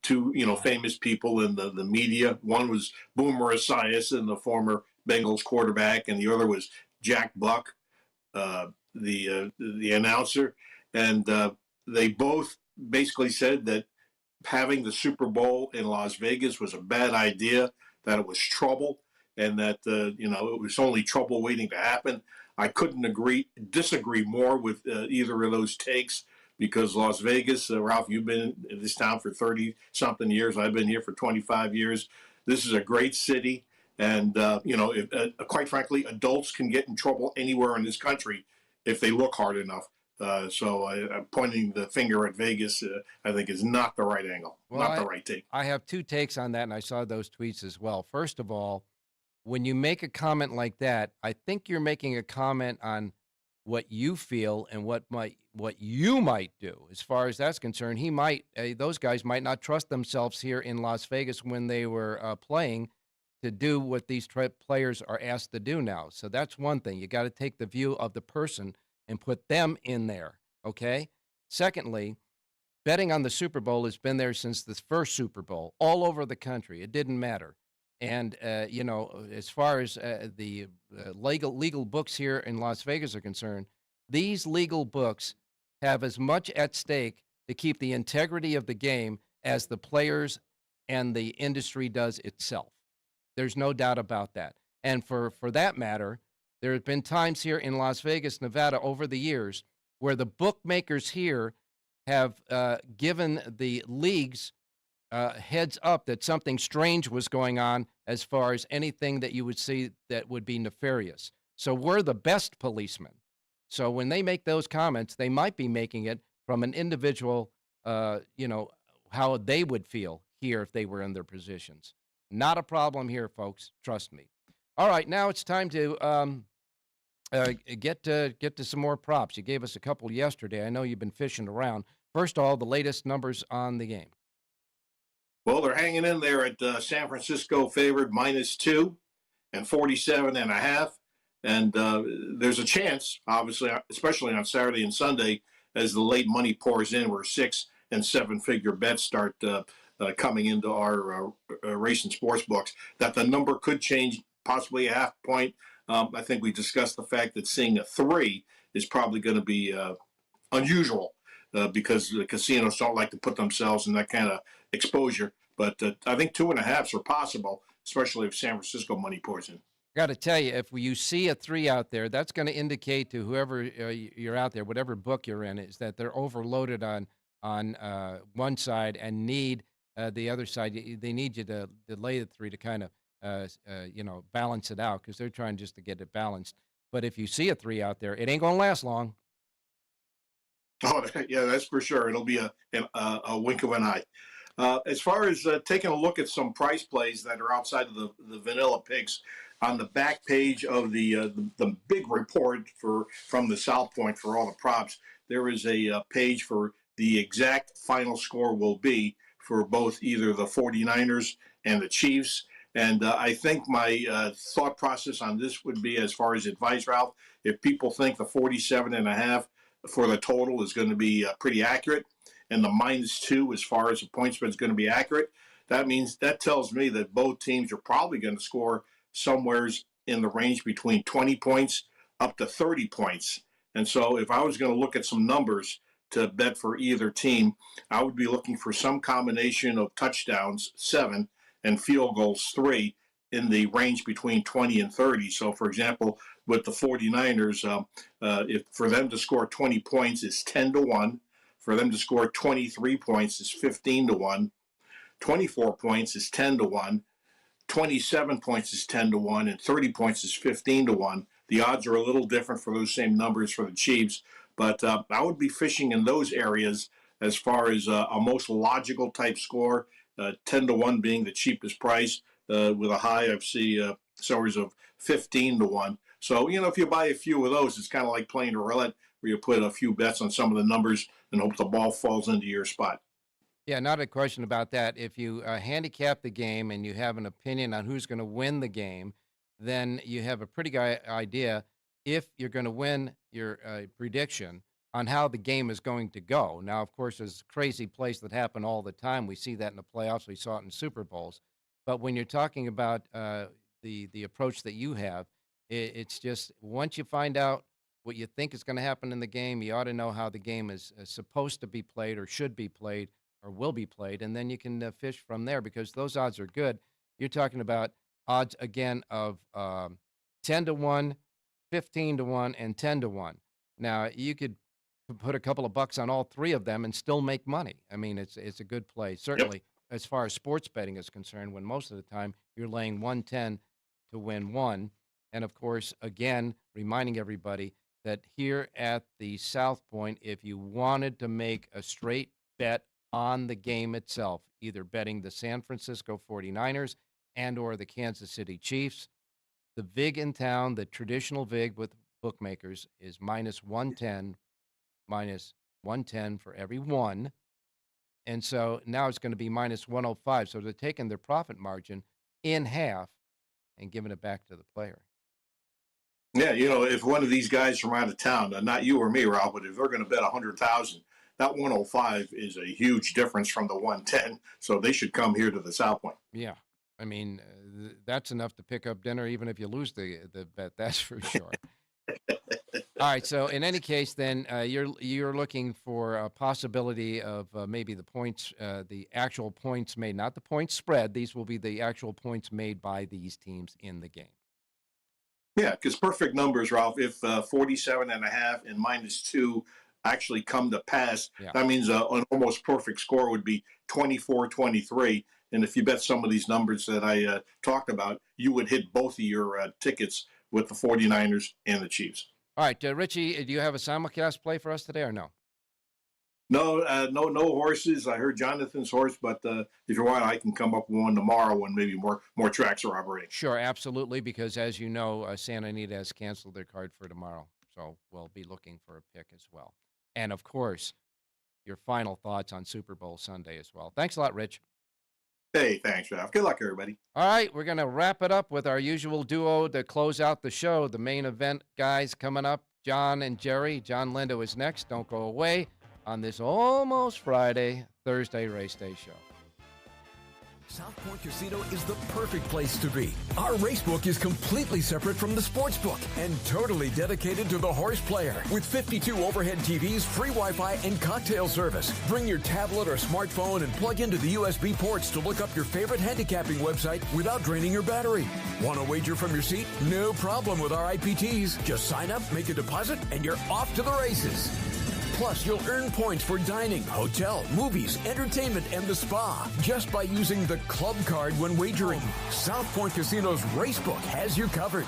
two famous people in the media. One was Boomer Esiason, the former Bengals quarterback, and the other was Jack Buck, the announcer. And they both basically said that having the Super Bowl in Las Vegas was a bad idea, that it was trouble, and that it was only trouble waiting to happen. I couldn't disagree more with either of those takes, because Las Vegas, Ralph, you've been in this town for 30-something years. I've been here for 25 years. This is a great city. And, quite frankly, adults can get in trouble anywhere in this country if they look hard enough. So I'm pointing the finger at Vegas. I think is not the right angle, Well, not the right take. I have two takes on that, and I saw those tweets as well. First of all, when you make a comment like that, I think you're making a comment on what you feel and what you might do. As far as that's concerned, those guys might not trust themselves here in Las Vegas when they were playing to do what these players are asked to do now. So that's one thing. You got to take the view of the person and put them in there, okay? Secondly, betting on the Super Bowl has been there since the first Super Bowl, all over the country. It didn't matter. And, as far as the legal books here in Las Vegas are concerned, these legal books have as much at stake to keep the integrity of the game as the players and the industry does itself. There's no doubt about that. And for that matter, there have been times here in Las Vegas, Nevada, over the years where the bookmakers here have given the leagues heads up that something strange was going on as far as anything that you would see that would be nefarious. So we're the best policemen. So when they make those comments, they might be making it from an individual, how they would feel here if they were in their positions. Not a problem here, folks. Trust me. All right, now it's time to get to some more props. You gave us a couple yesterday. I know you've been fishing around. First of all, the latest numbers on the game. Well, they're hanging in there at San Francisco favored -2 and 47.5. And there's a chance, obviously, especially on Saturday and Sunday, as the late money pours in, where 6- and 7-figure bets start coming into our race and sports books, that the number could change possibly a half point. I think we discussed the fact that seeing a 3 is probably going to be unusual because the casinos don't like to put themselves in that kind of exposure. But I think 2.5s are possible, especially if San Francisco money pours in. Got to tell you, if you see a 3 out there, that's going to indicate to whoever you're out there, whatever book you're in, is that they're overloaded on one side and need the other side. They need you to lay the 3 to kind of balance it out, because they're trying just to get it balanced. But if you see a 3 out there, it ain't going to last long. Oh, yeah, that's for sure. It'll be a wink of an eye. As far as taking a look at some price plays that are outside of the vanilla picks, on the back page of the big report from the South Point for all the props, there is a page for the exact final score will be for both either the 49ers and the Chiefs. And I think my thought process on this would be, as far as advice, Ralph, if people think the 47.5 for the total is going to be pretty accurate, and the -2 as far as the point spread is going to be accurate, that tells me that both teams are probably going to score somewhere in the range between 20 points up to 30 points. And so if I was going to look at some numbers to bet for either team, I would be looking for some combination of touchdowns, 7, and field goals, 3, in the range between 20 and 30. So, for example, with the 49ers, if for them to score 20 points is 10-1. For them to score 23 points is 15-1. 24 points is 10-1. 27 points is 10-1, and 30 points is 15-1. The odds are a little different for those same numbers for the Chiefs, but I would be fishing in those areas as far as a most logical type score, 10-1 being the cheapest price, with a high I've seen somewhere of 15-1. So, if you buy a few of those, it's kind of like playing a roulette, where you put a few bets on some of the numbers and hope the ball falls into your spot. Yeah, not a question about that. If you handicap the game and you have an opinion on who's going to win the game, then you have a pretty good idea if you're going to win your prediction on how the game is going to go. Now, of course, there's crazy plays that happen all the time. We see that in the playoffs. We saw it in Super Bowls. But when you're talking about the approach that you have, it's just once you find out what you think is going to happen in the game, you ought to know how the game is supposed to be played or should be played or will be played, and then you can fish from there, because those odds are good. You're talking about odds, again, of 10-1, 15-1, and 10-1. Now, you could put a couple of bucks on all 3 of them and still make money. I mean, it's a good play, certainly, as far as sports betting is concerned, when most of the time you're laying 110 to win 1. And, of course, again, reminding everybody, that here at the South Point, if you wanted to make a straight bet on the game itself, either betting the San Francisco 49ers and or the Kansas City Chiefs, the VIG in town, the traditional VIG with bookmakers, is minus 110 for every one. And so now it's going to be minus 105. So they're taking their profit margin in half and giving it back to the player. Yeah, if one of these guys from out of town, not you or me, Ralph, but if they're going to bet 100,000, that 105 is a huge difference from the 110. So they should come here to the South Point. Yeah. I mean, that's enough to pick up dinner, even if you lose the bet. That's for sure. All right. So in any case, then you're looking for a possibility of maybe the points, the actual points made, not the points spread. These will be the actual points made by these teams in the game. Yeah, because perfect numbers, Ralph. If 47.5 and -2 actually come to pass, that means an almost perfect score would be 24-23. And if you bet some of these numbers that I talked about, you would hit both of your tickets with the 49ers and the Chiefs. All right, Richie, do you have a simulcast play for us today or no? No horses. I heard Jonathan's horse, but if you want, I can come up with one tomorrow when maybe more tracks are operating. Sure, absolutely, because as you know, Santa Anita has canceled their card for tomorrow, so we'll be looking for a pick as well. And, of course, your final thoughts on Super Bowl Sunday as well. Thanks a lot, Rich. Hey, thanks, Ralph. Good luck, everybody. All right, we're going to wrap it up with our usual duo to close out the show. The main event guys coming up, John and Jerry. John Lindo is next. Don't go away on this almost Friday, Thursday Race Day show. South Point Casino is the perfect place to be. Our racebook is completely separate from the sportsbook and totally dedicated to the horse player. With 52 overhead TVs, free Wi-Fi, and cocktail service. Bring your tablet or smartphone and plug into the USB ports to look up your favorite handicapping website without draining your battery. Want to wager from your seat? No problem with our IPTs. Just sign up, make a deposit, and you're off to the races. Plus, you'll earn points for dining, hotel, movies, entertainment, and the spa just by using the club card when wagering. South Point Casino's Racebook has you covered.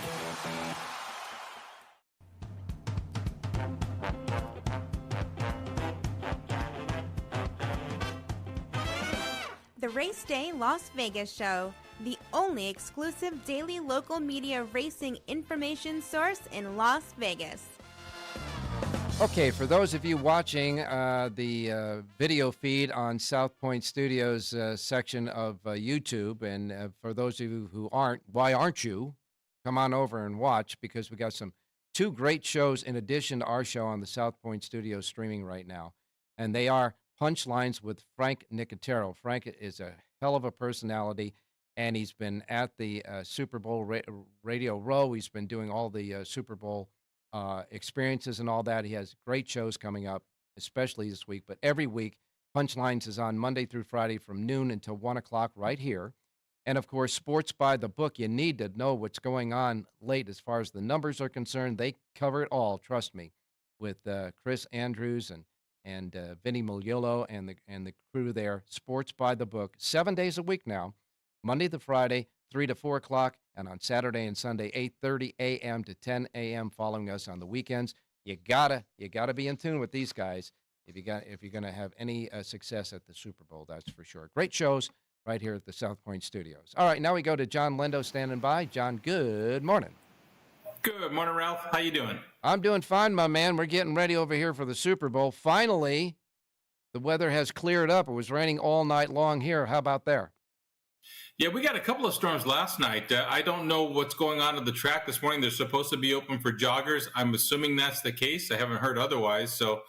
The Race Day Las Vegas Show, the only exclusive daily local media racing information source in Las Vegas. Okay, for those of you watching the video feed on South Point Studios section of YouTube, and for those of you who aren't, why aren't you? Come on over and watch, because we got two great shows in addition to our show on the South Point Studios streaming right now, and they are Punchlines with Frank Nicotero. Frank is a hell of a personality, and he's been at the Super Bowl Radio Row. He's been doing all the Super Bowl experiences and all that. He has great shows coming up, especially this week. But every week, Punchlines is on Monday through Friday from noon until 1 o'clock right here. And, of course, Sports by the Book. You need to know what's going on late as far as the numbers are concerned. They cover it all, trust me, with Chris Andrews and Vinny Miliolo and the crew there. Sports by the Book, 7 days a week now, Monday to Friday, 3 to 4 o'clock, and on Saturday and Sunday, 8:30 a.m. to 10 a.m. following us on the weekends. You gotta be in tune with these guys if you're gonna have any success at the Super Bowl. That's for sure. Great shows right here at the South Point Studios. All right, now we go to John Lindo standing by. John, good morning. Good morning, Ralph. How you doing? I'm doing fine, my man. We're getting ready over here for the Super Bowl. Finally, the weather has cleared up. It was raining all night long here. How about there? Yeah, we got a couple of storms last night. I don't know what's going on at the track this morning. They're supposed to be open for joggers. I'm assuming that's the case. I haven't heard otherwise. So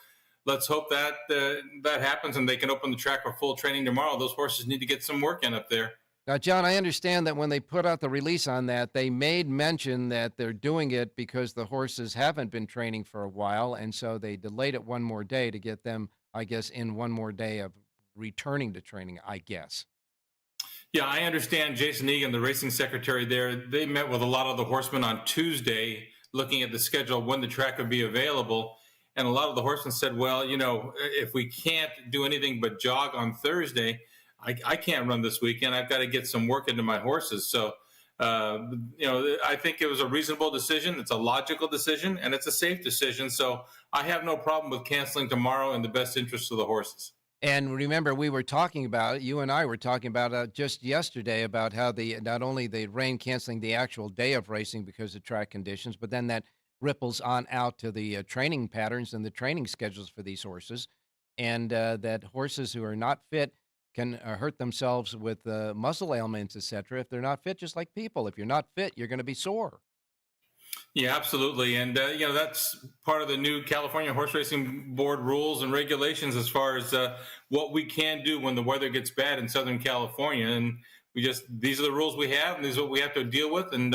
let's hope that that happens and they can open the track for full training tomorrow. Those horses need to get some work in up there. Now, John, I understand that when they put out the release on that, they made mention that they're doing it because the horses haven't been training for a while, and so they delayed it one more day to get them, I guess, in one more day of returning to training, I guess. Yeah, I understand Jason Egan, the racing secretary there, they met with a lot of the horsemen on Tuesday looking at the schedule when the track would be available. And a lot of the horsemen said, well, if we can't do anything but jog on Thursday, I can't run this weekend. I've got to get some work into my horses. So I think it was a reasonable decision. It's a logical decision, and it's a safe decision. So I have no problem with canceling tomorrow in the best interest of the horses. And remember, we were talking about, you and I were talking about just yesterday about how not only the rain canceling the actual day of racing because of track conditions, but then that ripples on out to the training patterns and the training schedules for these horses, and that horses who are not fit can hurt themselves with muscle ailments, etc. If they're not fit, just like people. If you're not fit, you're going to be sore. Yeah, absolutely. And, that's part of the new California Horse Racing Board rules and regulations as far as what we can do when the weather gets bad in Southern California. And these are the rules we have, and these are what we have to deal with. And,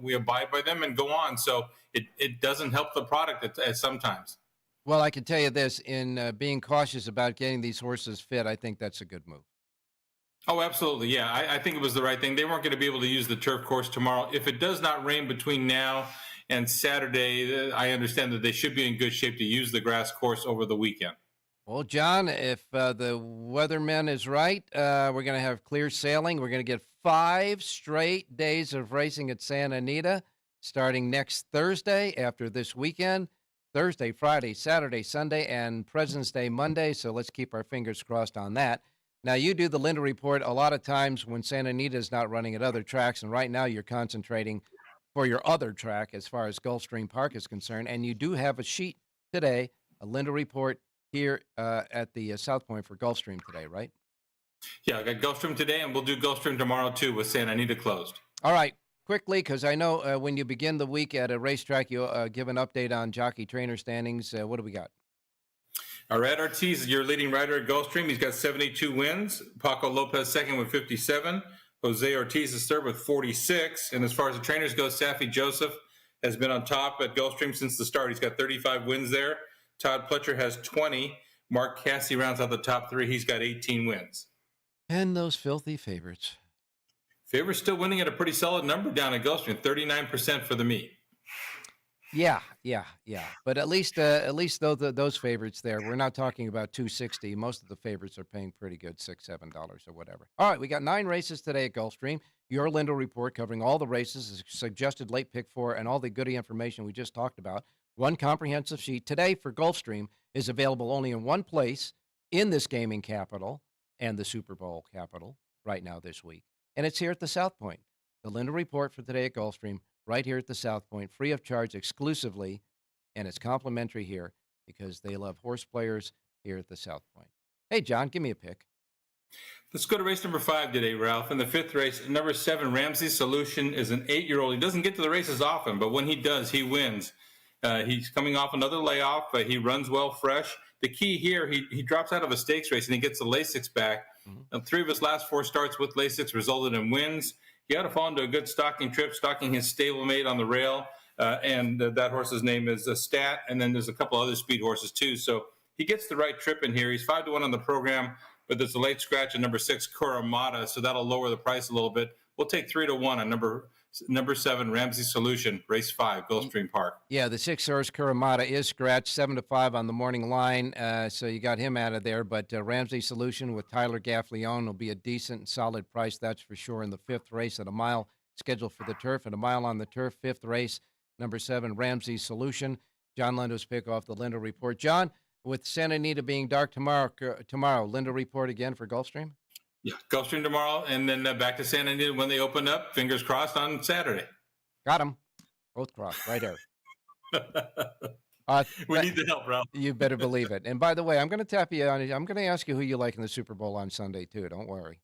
we abide by them and go on. So it doesn't help the product at sometimes. Well, I can tell you this, in being cautious about getting these horses fit, I think that's a good move. Oh, absolutely. Yeah, I think it was the right thing. They weren't going to be able to use the turf course tomorrow. If it does not rain between now and Saturday, I understand that they should be in good shape to use the grass course over the weekend. Well, John, if the weatherman is right, we're going to have clear sailing. We're going to get 5 straight days of racing at Santa Anita starting next Thursday after this weekend. Thursday, Friday, Saturday, Sunday, and President's Day Monday. So let's keep our fingers crossed on that. Now, you do the Linda Report a lot of times when Santa Anita is not running at other tracks, and right now you're concentrating for your other track as far as Gulfstream Park is concerned. And you do have a sheet today, a Linda Report here at the South Point for Gulfstream today, right? Yeah, I got Gulfstream today, and we'll do Gulfstream tomorrow, too, with Santa Anita closed. All right. Quickly, because I know when you begin the week at a racetrack, you'll give an update on jockey trainer standings. What do we got? All right, Ortiz is your leading rider at Gulfstream. He's got 72 wins. Paco Lopez second with 57. Jose Ortiz is third with 46. And as far as the trainers go, Safi Joseph has been on top at Gulfstream since the start. He's got 35 wins there. Todd Pletcher has 20. Mark Cassie rounds out the top 3. He's got 18 wins. And those filthy favorites. Favorites still winning at a pretty solid number down at Gulfstream, 39% for the meet. Yeah. But at least those favorites there, we're not talking about 260. Most of the favorites are paying pretty good, $6, $7 or whatever. All right, we got 9 races today at Gulfstream. Your Lindo Report covering all the races, suggested late pick 4, and all the goody information we just talked about. One comprehensive sheet today for Gulfstream is available only in one place in this gaming capital and the Super Bowl capital right now this week. And it's here at the South Point. The Lindo Report for today at Gulfstream, right here at the South Point, free of charge exclusively, and it's complimentary here because they love horse players here at the South Point. Hey, John, give me a pick. Let's go to race number 5 today, Ralph. In the 5th race, number 7, Ramsey Solution, is an 8-year-old. He doesn't get to the races often, but when he does, he wins. He's coming off another layoff, but he runs well fresh. The key here, he drops out of a stakes race and he gets the Lasix back. Mm-hmm. 3 of his last 4 starts with Lasix resulted in wins. He had to fall into a good stocking trip, stocking his stablemate on the rail, and that horse's name is Stat, and then there's a couple other speed horses too. So he gets the right trip in here. He's 5-1 on the program, but there's a late scratch at number 6, Kuramata, so that'll lower the price a little bit. We'll take 3-1 on number 7, Ramsey Solution, race 5, Gulfstream Park. Yeah, the 6 horse Kuramata is scratched, 7-5 on the morning line, so you got him out of there. But Ramsey Solution with Tyler Gaffleone will be a decent and solid price, that's for sure, in the 5th race at a mile scheduled for the turf. And a mile on the turf, 5th race, number 7, Ramsey Solution. John Lindo's pick off the Lindo Report. John, with Santa Anita being dark tomorrow, Lindo Report again for Gulfstream? Yeah, Gulfstream tomorrow, and then back to Santa Anita when they open up. Fingers crossed on Saturday. Got them. Both crossed, right there. We need the help, Ralph. You better believe it. And by the way, I'm going to tap you on it. I'm going to ask you who you like in the Super Bowl on Sunday, too. Don't worry.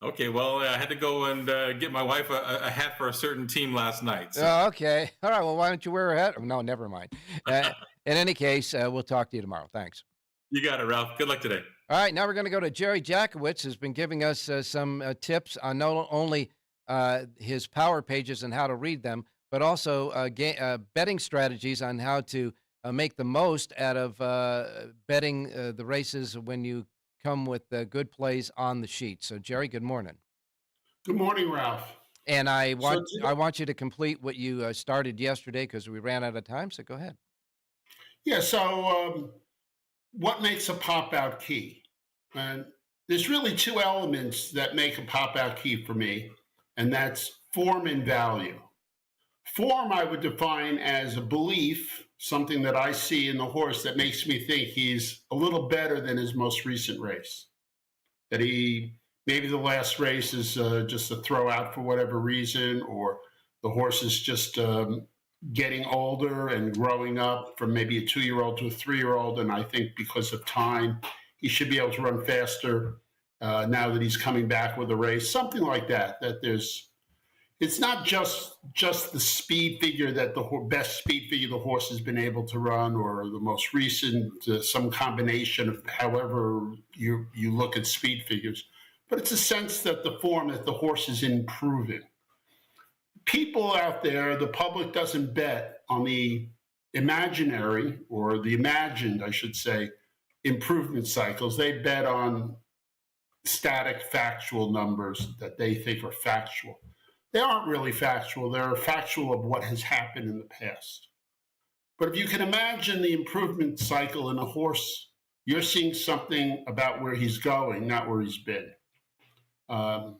Okay, well, I had to go and get my wife a hat for a certain team last night. So. Oh, okay. All right, well, why don't you wear a hat? No, never mind. In any case, we'll talk to you tomorrow. Thanks. You got it, Ralph. Good luck today. All right, now we're going to go to Jerry Jackowitz, who's been giving us some tips on not only his power pages and how to read them, but also betting strategies on how to make the most out of betting the races when you come with good plays on the sheet. So, Jerry, good morning. Good morning, Ralph. And I want you to complete what you started yesterday because we ran out of time, so go ahead. Yeah, so what makes a pop-out key? And there's really 2 elements that make a pop-out key for me, and that's form and value. Form I would define as a belief, something that I see in the horse that makes me think he's a little better than his most recent race. That maybe the last race is just a throwout for whatever reason, or the horse is just getting older and growing up from maybe a 2-year-old to a 3-year-old. And I think because of time, he should be able to run faster now that he's coming back with a race, something like that. It's not just the speed figure that the best speed figure the horse has been able to run, or the most recent, some combination of however you look at speed figures, but it's a sense that the form that the horse is improving. People out there, the public doesn't bet on the imaginary, or the imagined, I should say, improvement cycles. They bet on static factual numbers that they think are factual. They aren't really factual. They're factual of what has happened in the past. But if you can imagine the improvement cycle in a horse, you're seeing something about where he's going, not where he's been. And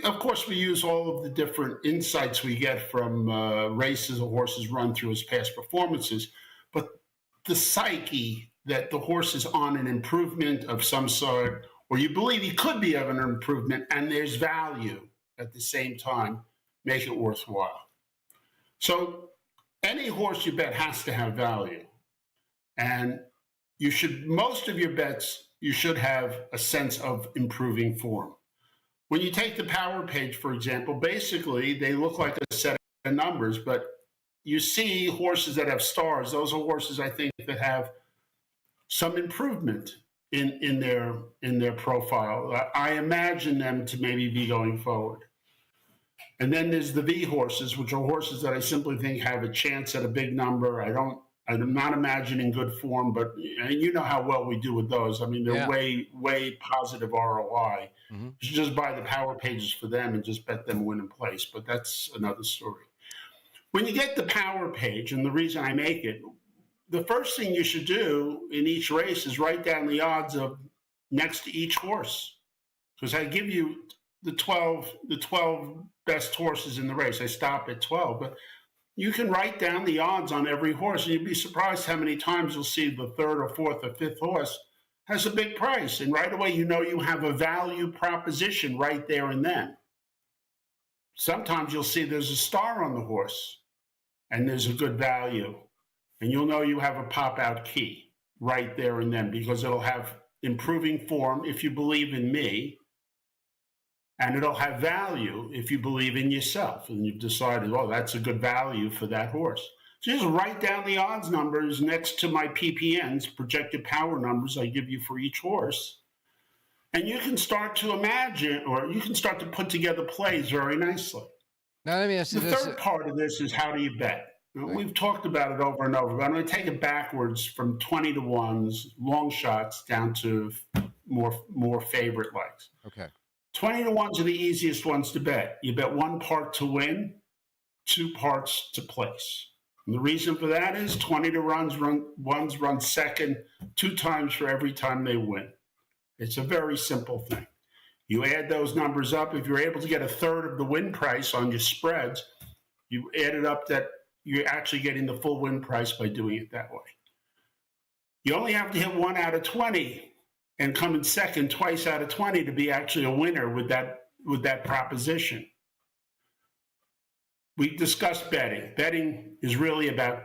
of course, we use all of the different insights we get from races a horse has run through his past performances. But the psyche that the horse is on an improvement of some sort, or you believe he could be of an improvement, and there's value at the same time, make it worthwhile. So any horse you bet has to have value. And most of your bets, you should have a sense of improving form. When you take the power page, for example, basically they look like a set of numbers, but you see horses that have stars. Those are horses, I think, that have some improvement in their profile. I imagine them to maybe be going forward. And then there's the V horses, which are horses that I simply think have a chance at a big number. I'm not imagining good form, but you know how well we do with those. I mean, they're way positive ROI. Mm-hmm. You should just buy the power pages for them and just bet them win in place. But that's another story. When you get the power page, and the reason I make it, the first thing you should do in each race is write down the odds of next to each horse. Because I give you the 12 best horses in the race. I stop at 12, but you can write down the odds on every horse, and you'd be surprised how many times you'll see the third or fourth or fifth horse has a big price. And right away, you know you have a value proposition right there and then. Sometimes you'll see there's a star on the horse, and there's a good value. And you'll know you have a pop-out key right there and then, because it'll have improving form if you believe in me, and it'll have value if you believe in yourself. And you've decided, oh, that's a good value for that horse. So just write down the odds numbers next to my PPNs, projected power numbers I give you for each horse. And you can start to imagine, or you can start to put together plays very nicely. Now, let me ask you the third part of this is, how do you bet? Right. We've talked about it over and over, but I'm going to take it backwards from 20 to 1s, long shots, down to more favorite legs. Okay. 20 to 1s are the easiest ones to bet. You bet 1 part to win, 2 parts to place. And the reason for that is 20 to 1s run second 2 times for every time they win. It's a very simple thing. You add those numbers up. If you're able to get a third of the win price on your spreads, you add it up that you're actually getting the full win price by doing it that way. You only have to hit 1 out of 20 and come in second twice out of 20 to be actually a winner with that proposition. We discussed betting. Betting is really about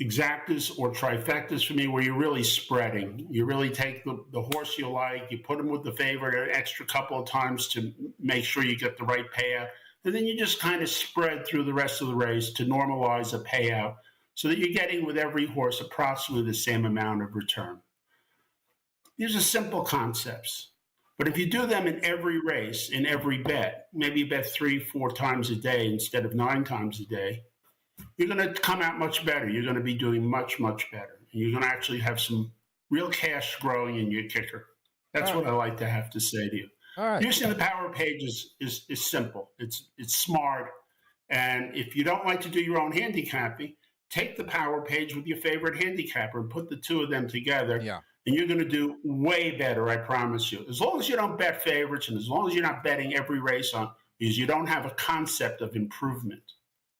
exactas or trifectas for me, where you're really spreading. You really take the horse you like, you put him with the favorite an extra couple of times to make sure you get the right payout. And then you just kind of spread through the rest of the race to normalize a payout so that you're getting with every horse approximately the same amount of return. These are simple concepts. But if you do them in every race, in every bet, maybe you bet 3-4 times a day instead of 9 times a day, you're going to come out much better. You're going to be doing much, much better. And you're going to actually have some real cash growing in your kicker. That's what I like to have to say to you. All right. Using the power page is simple. It's smart. And if you don't like to do your own handicapping, take the power page with your favorite handicapper and put the two of them together. Yeah. And you're going to do way better, I promise you. As long as you don't bet favorites, and as long as you're not betting every race on, because you don't have a concept of improvement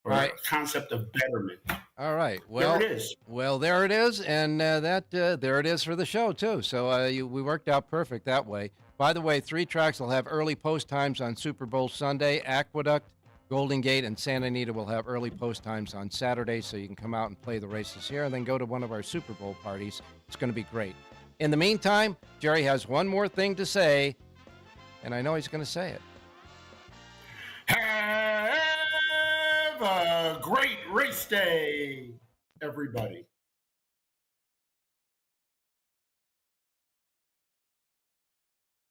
or a concept of betterment. All right. Well, there it is. Well, there it is, and there it is for the show too. So we worked out perfect that way. By the way, 3 tracks will have early post times on Super Bowl Sunday. Aqueduct, Golden Gate, and Santa Anita will have early post times on Saturday, so you can come out and play the races here, and then go to one of our Super Bowl parties. It's going to be great. In the meantime, Jerry has one more thing to say, and I know he's going to say it. Have a great race day, everybody.